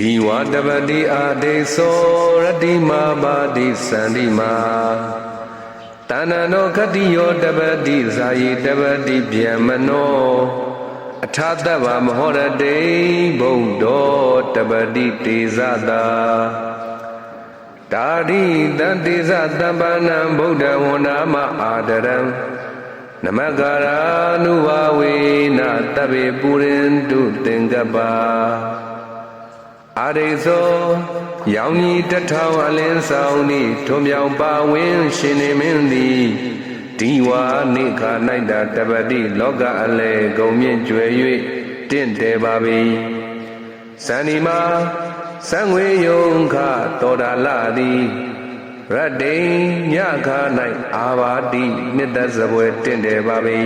ဒီဝတပတိအာဒေသောရတိမာပါတိသန္တိမာတဏ္ဏနောခတိယောတပတိဇာယိတပတိဗျမနောအထာတဗ္ဗမဟောရတေဘုဒ္ဓောတပတိတေဇတာတာရိတံတေဇတပ္ပနံဗုဒ္ဓဝန္ဒမအာဒရံနမဂရာနုဝဝေနတဗ္ဗေပုရိန္တုသင်္ကပ္ပအာရိသောရောင်ကြီးတထောင်အလင်းဆောင်ဤထုံမြောင်ပါဝင်ရှင်နေမင်းသည်ဒီဝါနိခာ၌တာတပတိလောကအလဲဂုံမြင့်ကျွယ်၍တင့်တယ်ပါပြီဇန်ဒီမာစံငွေယုံခတောတာလသည်ရတ္တိညခာ၌အာဘာတိနှစ်သက်စပွဲတင့်တယ်ပါပြီ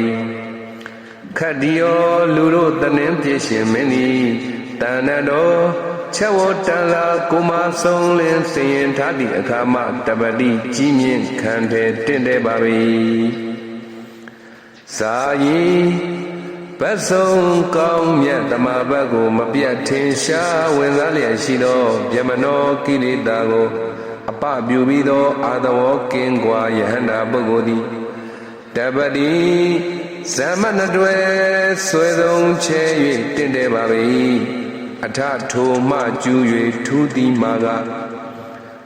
ခတ္တိယောလူတို့တနင်းပြည့်ရှင်မင်းသည်တဏ္ဍတော်ချက်ဝတန်လာကိုမဆုံးလင်းစင်ရင်ထားသည့်အခါမှတပတိကြီးမြင့်ခံတယ်တင့်တယ်ပါပြီဇာယီဘတ်ဆုံးကောင်းမြတ်တမဘတ်ကိုမပြတ်ထင်ရှားဝင်စားလျက်ရှိသောဗျမနောကိလေသာကိုအပပြုပြီးသောအာသဝောကင်းကွာယဟန္တာပုဂ္ဂိုလ်သည်တပတိဇမနတွဲဆွဲဆုံးချဲ၍တင့်တယ်ပါပြီအထထိုမှကျူ၍ထူးသည်မှာက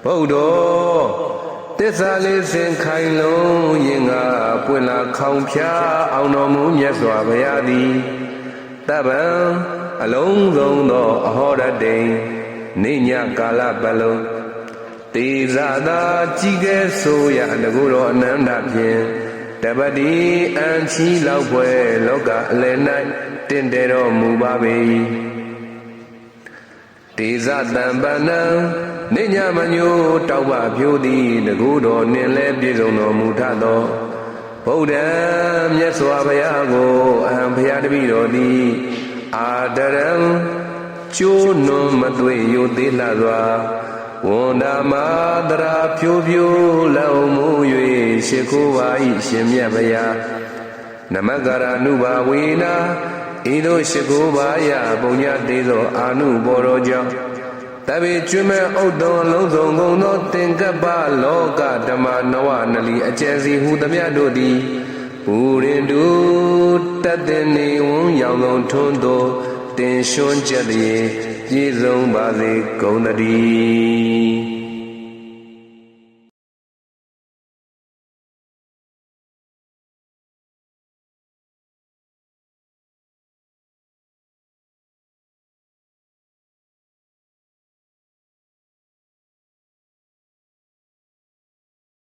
ဗုဒ္ဓောသစ္စာလေးစင်ခိုင်လုံးရင်ငါပွင့်လာခေါင်ဖြာအောင်တော်မူမြတ်စွာဘုရားသည်တပ္ပံအလုံးစုံသောအဟောရတိန်နေညကာလပတ်လုံးတေဇာသာကြီးကဲဆိုရတကူတော်အနန္တဖြင့်တပတိအံချီလောက်ပွဲလောကအလယ်၌တင့်တယ်တော်မူပါပေတေဇတံပနံနေညမညိုတောက်ပဖြိုးသည်တကူတော်နှင့်လဲပြည့်စုံတော်မူထသောဗုဒ္ဓံမြတ်စွာဘုရားကိုအဟံဘုရားတပည့်တော်သည်အာဒရံကျိုးနွန်မသွေယိုသေးလှစွာဝန္ဒမာတရာဖြိုးဖြိုးလောက်မှု၍ရှိခိုးပါ၏ရှင်မြတ်ဘုရားနမဂရာနုဘာဝေနာဤသို့ရှိခိုးပါရပုံညသေးသောအာနုဘောတော်ကြောင့်တဗေကျွမ်းမဲ့ဥဒ္ဒောလုံးစုံကုန်သောသင်္ကပ္ပလောကဓမ္မနဝနလီအကျဉ်စီဟုသမျှတို့သည်ပူရင်တုတတ်တဲ့နေဝန်းရောင်လုံးထွန်းသောတင်ရွှွန်းချက်သည်ပြည့်စုံပါစေကုန်သတည်း